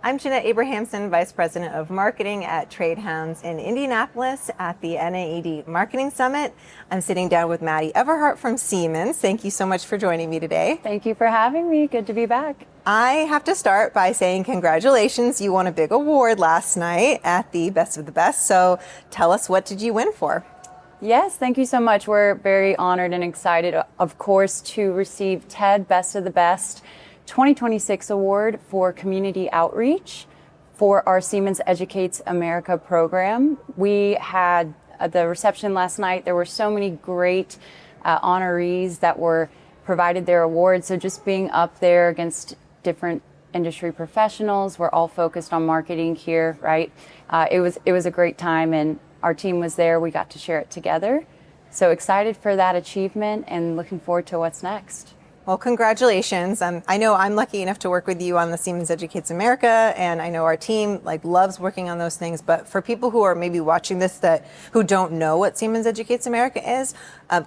I'm Jeanette Abrahamsen, Vice President of Marketing at Trade Hounds in Indianapolis at the NAED Marketing Summit. I'm sitting down with Maddie Everhardt from Siemens. Thank you so much for joining me today. Thank you for having me. Good to be back. I have to start by saying congratulations. You won a big award last night at the Best of the Best. So tell us, what did you win for? Yes, thank you so much. We're very honored and excited, of course, to receive TED Best of the Best 2026 award for community outreach for our Siemens Educates America program. We had the reception last night. There were so many great honorees that were provided their awards. So just being up there against different industry professionals, we're all focused on marketing here, right? It was a great time, and our team was there. We got to share it together. So excited for that achievement and looking forward to what's next. Well, congratulations. I know I'm lucky enough to work with you on the Siemens Educates America, and I know our team loves working on those things. But for people who are maybe watching this who don't know what Siemens Educates America is,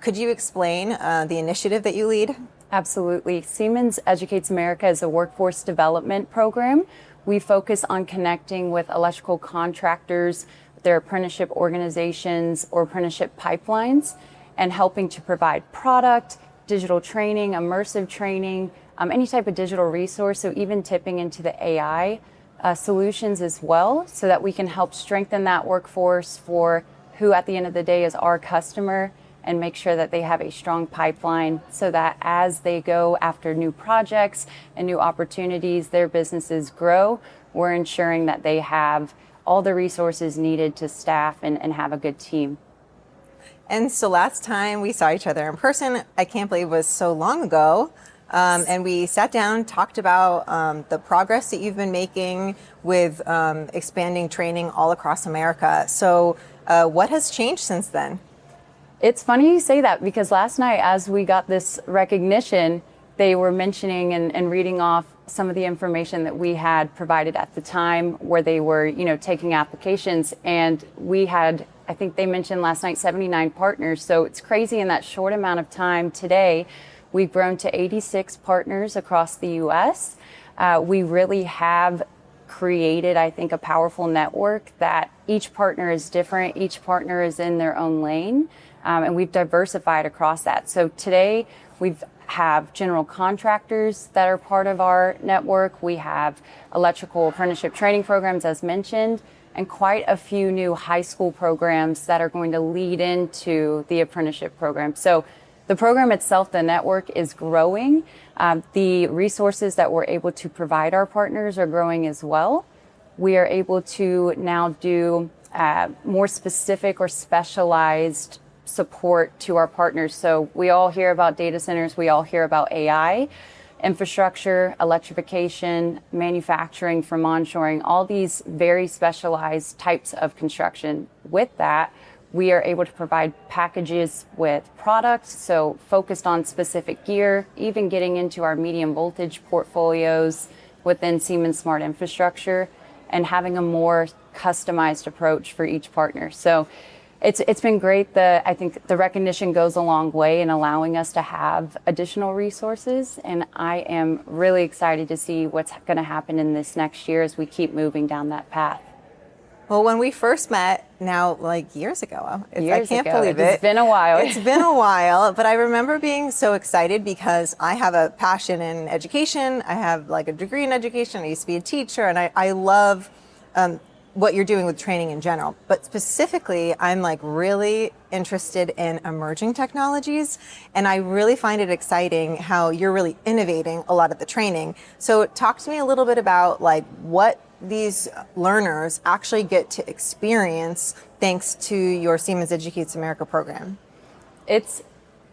could you explain the initiative that you lead? Absolutely. Siemens Educates America is a workforce development program. We focus on connecting with electrical contractors, their apprenticeship organizations or apprenticeship pipelines, and helping to provide product, digital training, immersive training, any type of digital resource, so even tipping into the AI solutions as well, so that we can help strengthen that workforce for who at the end of the day is our customer, and make sure that they have a strong pipeline so that as they go after new projects and new opportunities, their businesses grow, we're ensuring that they have all the resources needed to staff and have a good team. And so last time we saw each other in person, I can't believe it was so long ago. And we sat down, talked about the progress that you've been making with expanding training all across America. So what has changed since then? It's funny you say that, because last night as we got this recognition, they were mentioning and reading off some of the information that we had provided at the time where they were, taking applications. And we had, I think they mentioned last night, 79 partners. So it's crazy in that short amount of time. Today, we've grown to 86 partners across the U.S. We really have created, I think, a powerful network that each partner is different. Each partner is in their own lane. And we've diversified across that. So today, we have general contractors that are part of our network. We have electrical apprenticeship training programs, as mentioned, and quite a few new high school programs that are going to lead into the apprenticeship program. So the program itself, the network, is growing. The resources that we're able to provide our partners are growing as well. We are able to now do more specific or specialized support to our partners. So we all hear about data centers, we all hear about AI, infrastructure, electrification, manufacturing from onshoring, all these very specialized types of construction. With that, we are able to provide packages with products, so focused on specific gear, even getting into our medium voltage portfolios within Siemens Smart Infrastructure, and having a more customized approach for each partner. So it's been great. I think the recognition goes a long way in allowing us to have additional resources, and I am really excited to see what's going to happen in this next year as we keep moving down that path. Well, when we first met, now years ago, I can't believe it. It's been a while. It's been a while, but I remember being so excited because I have a passion in education. I have a degree in education. I used to be a teacher, and I love what you're doing with training in general. But specifically, I'm really interested in emerging technologies, and I really find it exciting how you're really innovating a lot of the training. So talk to me a little bit about what these learners actually get to experience thanks to your Siemens Educates America program. It's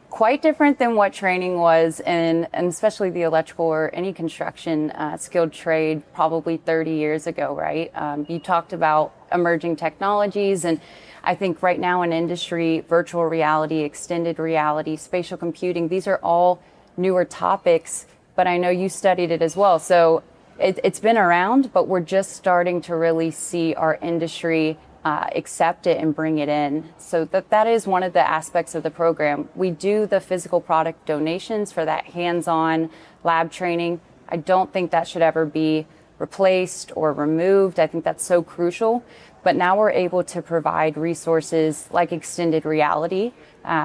quite different than what training was, and especially the electrical or any construction skilled trade probably 30 years ago, right? You talked about emerging technologies, and I think right now in industry, virtual reality, extended reality, spatial computing, these are all newer topics, but I know you studied it as well. So it's been around, but we're just starting to really see our industry accept it and bring it in. So that is one of the aspects of the program. We do the physical product donations for that hands-on lab training. I don't think that should ever be replaced or removed. I think that's so crucial. But now we're able to provide resources like extended reality,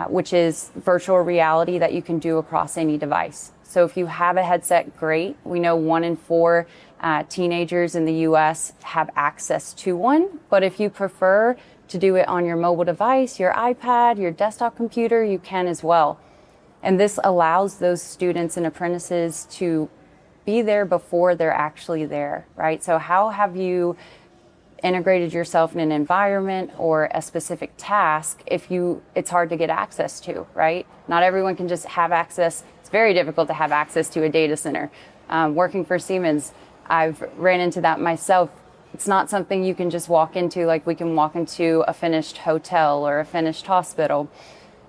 which is virtual reality that you can do across any device. So if you have a headset, great. We know 1 in 4 teenagers in the US have access to one. But if you prefer to do it on your mobile device, your iPad, your desktop computer, you can as well. And this allows those students and apprentices to be there before they're actually there, right? So how have you integrated yourself in an environment or a specific task if it's hard to get access to, right? Not everyone can just have access. It's very difficult to have access to a data center. Working for Siemens, I've ran into that myself. It's not something you can just walk into like we can walk into a finished hotel or a finished hospital.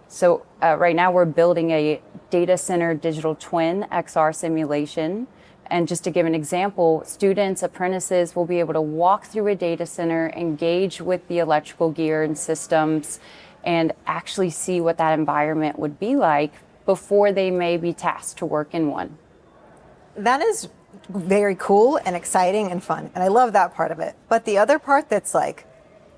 So right now we're building a data center digital twin XR simulation. And just to give an example, students, apprentices will be able to walk through a data center, engage with the electrical gear and systems, and actually see what that environment would be like before they may be tasked to work in one. That is very cool and exciting and fun. And I love that part of it. But the other part that's like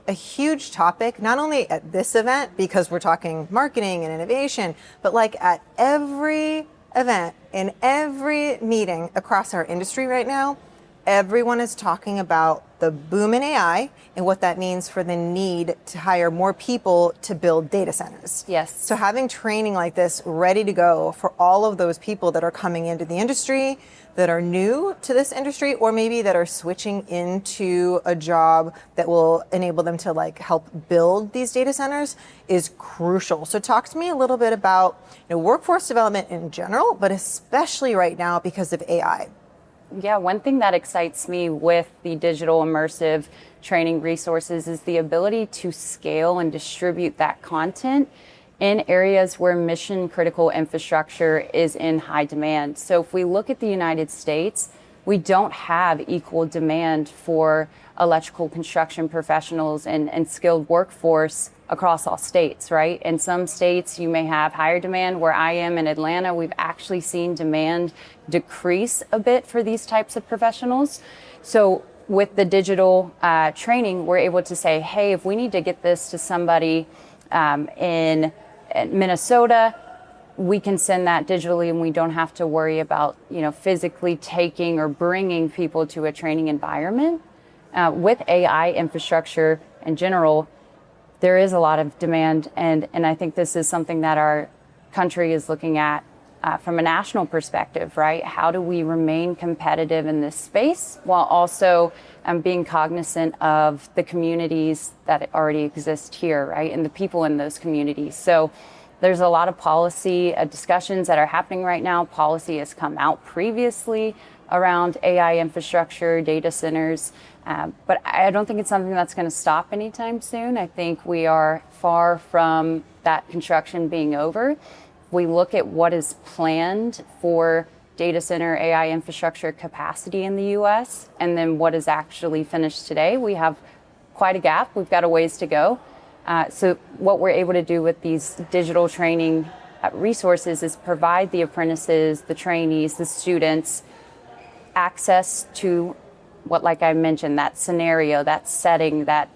a huge topic, not only at this event, because we're talking marketing and innovation, but like at every event, in every meeting across our industry right now, everyone is talking about the boom in AI and what that means for the need to hire more people to build data centers. Yes. So having training like this ready to go for all of those people that are coming into the industry, that are new to this industry, or maybe that are switching into a job that will enable them to like help build these data centers is crucial. So talk to me a little bit about workforce development in general, but especially right now because of AI. Yeah, one thing that excites me with the digital immersive training resources is the ability to scale and distribute that content in areas where mission critical infrastructure is in high demand. So if we look at the United States, we don't have equal demand for electrical construction professionals and skilled workforce across all states, right? In some states, you may have higher demand. Where I am in Atlanta, we've actually seen demand decrease a bit for these types of professionals. So with the digital training, we're able to say, hey, if we need to get this to somebody in Minnesota, we can send that digitally and we don't have to worry about, physically taking or bringing people to a training environment. With AI infrastructure in general, there is a lot of demand, and I think this is something that our country is looking at from a national perspective, right? How do we remain competitive in this space while also being cognizant of the communities that already exist here, right? And the people in those communities. So there's a lot of policy discussions that are happening right now. Policy has come out previously around AI infrastructure, data centers, but I don't think it's something that's going to stop anytime soon. I think we are far from that construction being over. We look at what is planned for data center AI infrastructure capacity in the US, and then what is actually finished today. We have quite a gap. We've got a ways to go. So what we're able to do with these digital training resources is provide the apprentices, the trainees, the students access to what, like I mentioned, that scenario, that setting, that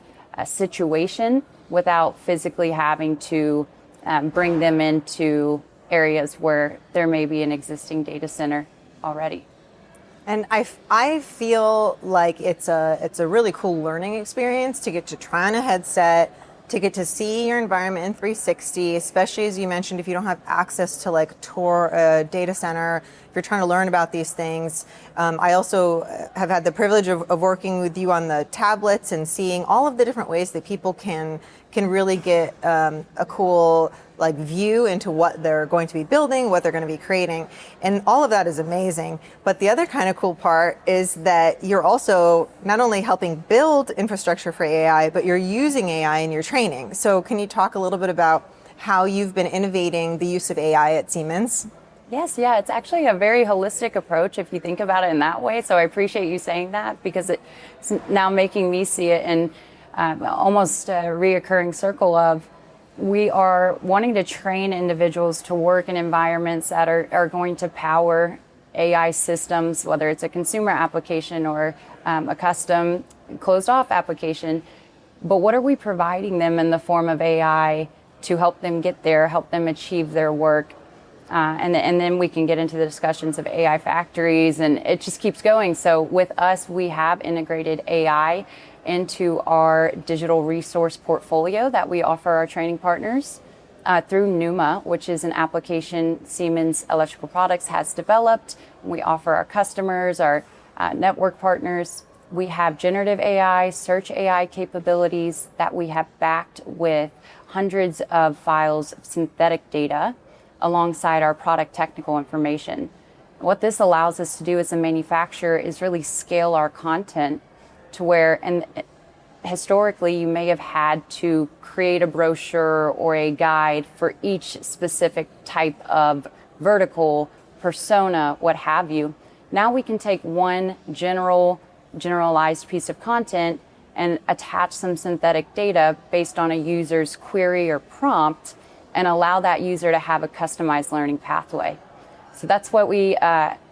situation without physically having to bring them into areas where there may be an existing data center already. And I feel like it's a really cool learning experience to get to try on a headset, to get to see your environment in 360, especially as you mentioned, if you don't have access to like tour a data center, if you're trying to learn about these things. I also have had the privilege of working with you on the tablets and seeing all of the different ways that people can really get a cool like view into what they're going to be building, what they're going to be creating. And all of that is amazing. But the other kind of cool part is that you're also not only helping build infrastructure for AI, but you're using AI in your training. So can you talk a little bit about how you've been innovating the use of AI at Siemens? Yes, yeah, it's actually a very holistic approach if you think about it in that way. So I appreciate you saying that because it's now making me see it in almost a reoccurring circle of we are wanting to train individuals to work in environments that are going to power AI systems, whether it's a consumer application or a custom closed off application. But what are we providing them in the form of AI to help them get there, help them achieve their work? And then we can get into the discussions of AI factories, and it just keeps going. So with us, we have integrated AI into our digital resource portfolio that we offer our training partners through Pneuma, which is an application Siemens Electrical Products has developed. We offer our customers, our network partners. We have generative AI, search AI capabilities that we have backed with hundreds of files of synthetic data alongside our product technical information. What this allows us to do as a manufacturer is really scale our content to where, and historically you may have had to create a brochure or a guide for each specific type of vertical, persona, what have you. Now we can take one generalized piece of content and attach some synthetic data based on a user's query or prompt and allow that user to have a customized learning pathway. So that's what we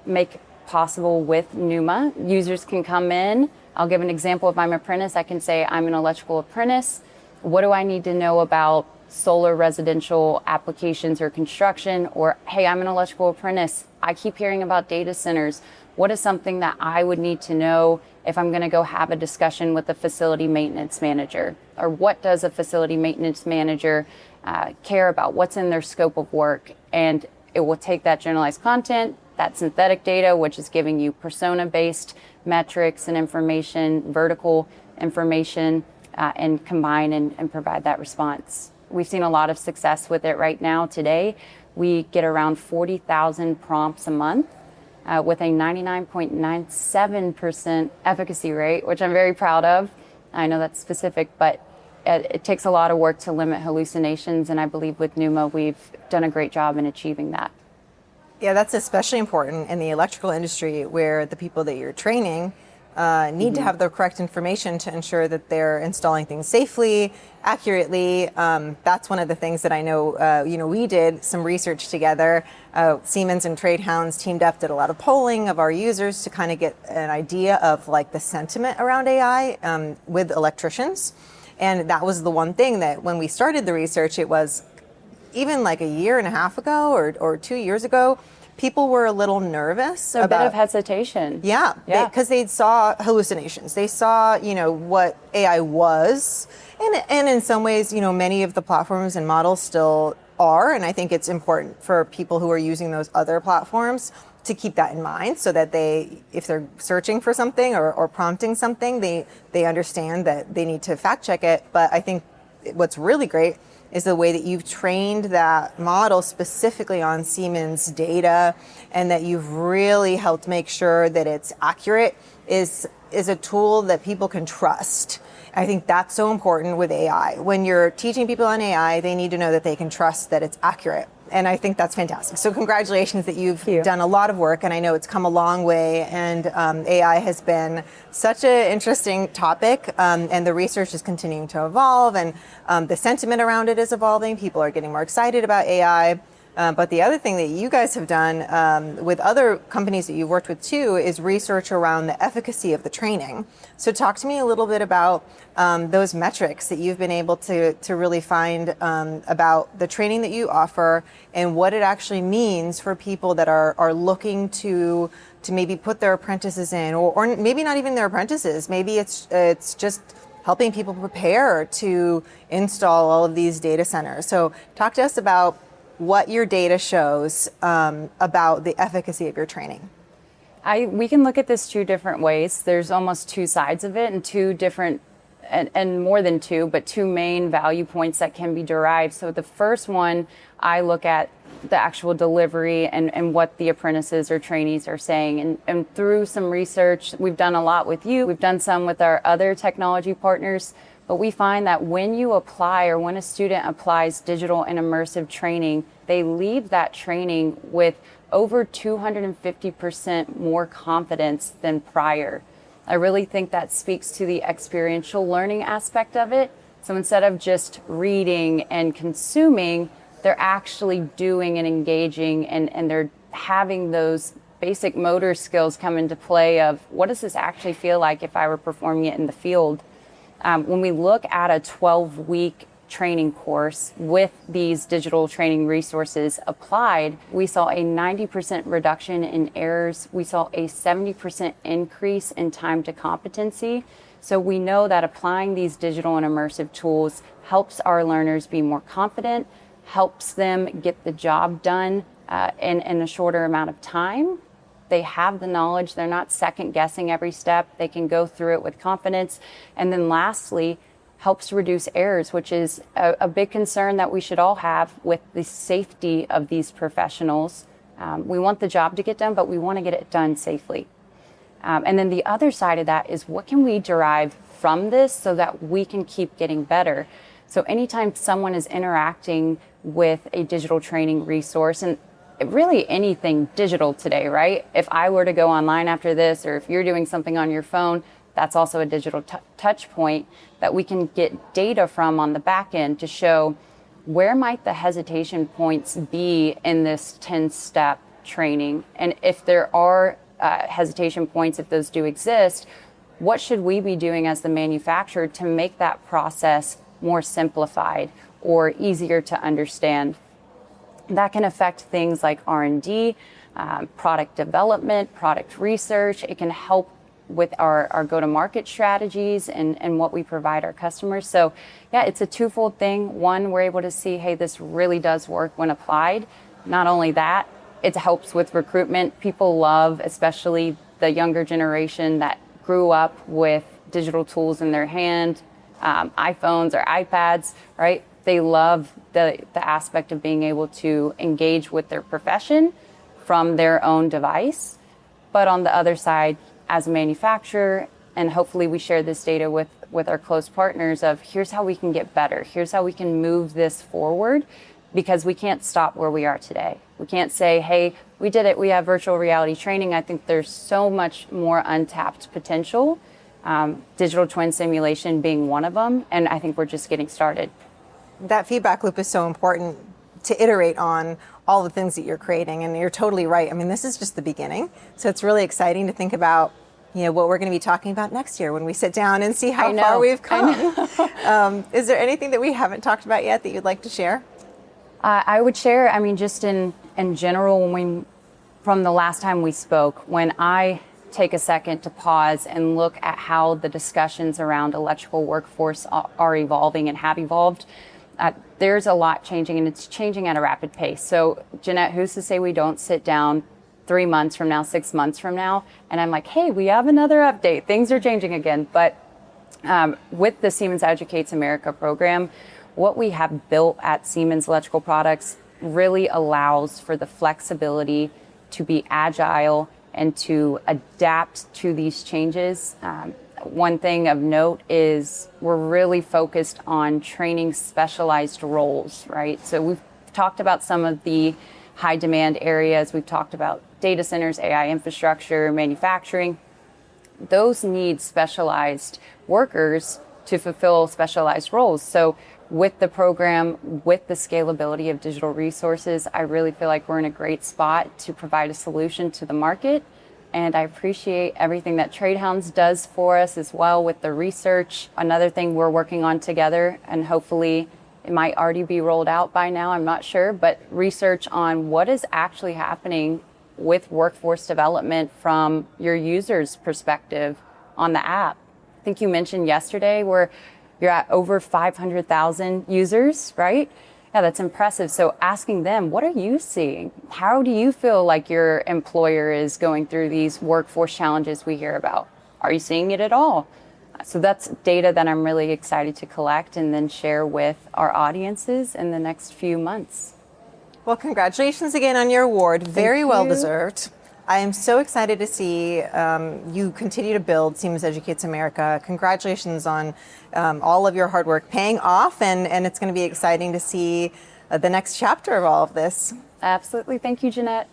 make possible with Pneuma. Users can come in. I'll give an example. If I'm an apprentice, I can say I'm an electrical apprentice. What do I need to know about solar residential applications or construction? Or, hey, I'm an electrical apprentice. I keep hearing about data centers. What is something that I would need to know if I'm going to go have a discussion with a facility maintenance manager? Or what does a facility maintenance manager care about? What's in their scope of work? And it will take that generalized content, that synthetic data, which is giving you persona-based metrics and information, vertical information, and combine and provide that response. We've seen a lot of success with it right now. Today, we get around 40,000 prompts a month with a 99.97% efficacy rate, which I'm very proud of. I know that's specific, but it takes a lot of work to limit hallucinations, and I believe with Pneuma, we've done a great job in achieving that. Yeah, that's especially important in the electrical industry where the people that you're training need to have the correct information to ensure that they're installing things safely, accurately. That's one of the things that I know, we did some research together. Siemens and Trade Hounds teamed up, did a lot of polling of our users to kind of get an idea of like the sentiment around AI with electricians. And that was the one thing that when we started the research, it was even like a year and a half ago or 2 years ago, people were a little nervous about a bit of hesitation. Yeah, because they saw hallucinations. They saw, what AI was. And in some ways, many of the platforms and models still are. And I think it's important for people who are using those other platforms to keep that in mind so that if they're searching for something or prompting something, they understand that they need to fact check it. But I think what's really great is the way that you've trained that model specifically on Siemens data and that you've really helped make sure that it's accurate is a tool that people can trust. I think that's so important with AI. When you're teaching people on AI, they need to know that they can trust that it's accurate. And I think that's fantastic. So congratulations that you've done a lot of work, and I know it's come a long way, and AI has been such an interesting topic, and the research is continuing to evolve, and the sentiment around it is evolving. People are getting more excited about AI. But the other thing that you guys have done with other companies that you've worked with too is research around the efficacy of the training. So talk to me a little bit about those metrics that you've been able to really find about the training that you offer and what it actually means for people that are looking to maybe put their apprentices in, or maybe not even their apprentices. Maybe it's just helping people prepare to install all of these data centers. So talk to us about what your data shows about the efficacy of your training. We can look at this two different ways. There's almost two sides of it and two different, and more than two, but two main value points that can be derived. So the first one, I look at the actual delivery and what the apprentices or trainees are saying. And through some research, we've done a lot with you. We've done some with our other technology partners. But we find that when you apply or when a student applies digital and immersive training, they leave that training with over 250% more confidence than prior. I really think that speaks to the experiential learning aspect of it. So instead of just reading and consuming, they're actually doing and engaging, and they're having those basic motor skills come into play of what does this actually feel like if I were performing it in the field. When we look at a 12-week training course with these digital training resources applied, we saw a 90% reduction in errors. We saw a 70% increase in time to competency. So we know that applying these digital and immersive tools helps our learners be more confident, helps them get the job done in a shorter amount of time. They have the knowledge. They're not second guessing every step. They can go through it with confidence. And then lastly, helps reduce errors, which is a big concern that we should all have with the safety of these professionals. We want the job to get done, but we want to get it done safely. And then the other side of that is what can we derive from this so that we can keep getting better? So anytime someone is interacting with a digital training resource, and really anything digital today, right? If I were to go online after this, or if you're doing something on your phone, that's also a digital touch point that we can get data from on the back end to show where might the hesitation points be in this 10-step training. And if there are hesitation points, if those do exist, what should we be doing as the manufacturer to make that process more simplified or easier to understand? That can affect things like R&D, product development, product research. It can help with our go-to-market strategies and what we provide our customers. So yeah, it's a twofold thing. One, we're able to see, hey, this really does work when applied. Not only that, it helps with recruitment. People love, especially the younger generation that grew up with digital tools in their hand, iPhones or iPads, right? They love the aspect of being able to engage with their profession from their own device. But on the other side, as a manufacturer, and hopefully we share this data with our close partners of here's how we can get better, here's how we can move this forward, because we can't stop where we are today. We can't say, hey, we did it, we have virtual reality training. I think there's so much more untapped potential, digital twin simulation being one of them, and I think we're just getting started. That feedback loop is so important to iterate on all the things that you're creating, and you're totally right. I mean, this is just the beginning, so it's really exciting to think about what we're going to be talking about next year when we sit down and see how far we've come. Is there anything that we haven't talked about yet that you'd like to share? I would share, just in general, from the last time we spoke, when I take a second to pause and look at how the discussions around electrical workforce are evolving and have evolved, there's a lot changing, and it's changing at a rapid pace. So, Jeanette, who's to say we don't sit down 3 months from now, 6 months from now, and I'm like, hey, we have another update. Things are changing again. But with the Siemens Educates America program, what we have built at Siemens Electrical Products really allows for the flexibility to be agile and to adapt to these changes. One thing of note is we're really focused on training specialized roles, right? So we've talked about some of the high demand areas. We've talked about data centers, AI infrastructure, manufacturing. Those need specialized workers to fulfill specialized roles. So with the program, with the scalability of digital resources, I really feel like we're in a great spot to provide a solution to the market. And I appreciate everything that Hounds does for us as well with the research. Another thing we're working on together, and hopefully it might already be rolled out by now, I'm not sure, but research on what is actually happening with workforce development from your user's perspective on the app. I think you mentioned yesterday where you're at over 500,000 users, right? Yeah, that's impressive. So asking them, what are you seeing? How do you feel like your employer is going through these workforce challenges we hear about? Are you seeing it at all? So that's data that I'm really excited to collect and then share with our audiences in the next few months. Well, congratulations again on your award. Very well deserved. I am so excited to see you continue to build Siemens Educates America. Congratulations on all of your hard work paying off, and it's going to be exciting to see the next chapter of all of this. Absolutely. Thank you, Jeanette.